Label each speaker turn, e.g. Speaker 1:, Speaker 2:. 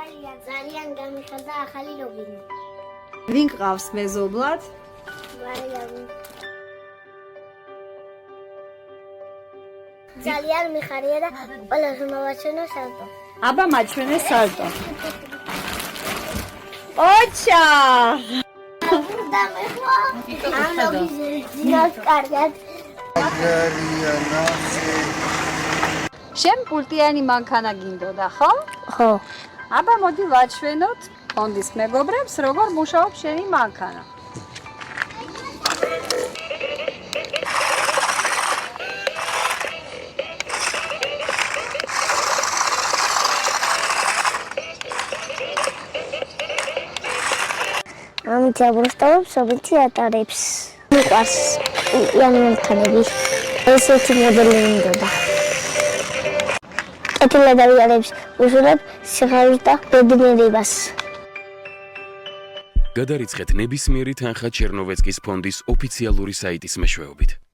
Speaker 1: მართალია ძალიან გამიხარდა ახალი რობინი.
Speaker 2: ვინ გყავს მეზობლად?
Speaker 1: მარიამი. ძალიან მიხარია და ყველას მოვაჩვენო სალტო.
Speaker 2: აბა მაჩვენე სალტო. ოჩა!
Speaker 1: და მე ხო? ამ ზინავს კარგად.
Speaker 2: შენ პულტიანი მანქანა გინდოდა, ხო?
Speaker 1: ხო.
Speaker 2: აბა მოდი ვაჩვენოთ ფონდის მეგობრებს, როგორ მუშაობს შენი მანქანა.
Speaker 1: ამით აბროსტავებს, ამით ატარებს. მიყვარს იანი მანქანები. ესეთი მოდელი მინდოდა. კეთილადავიარებს უშურებ სიხარულს და ბედნიერებას.
Speaker 3: გადარიცხეთ ნებისმიერი თანხა ჩერნოვეცკის ფონდის ოფიციალური საიტის მეშვეობით.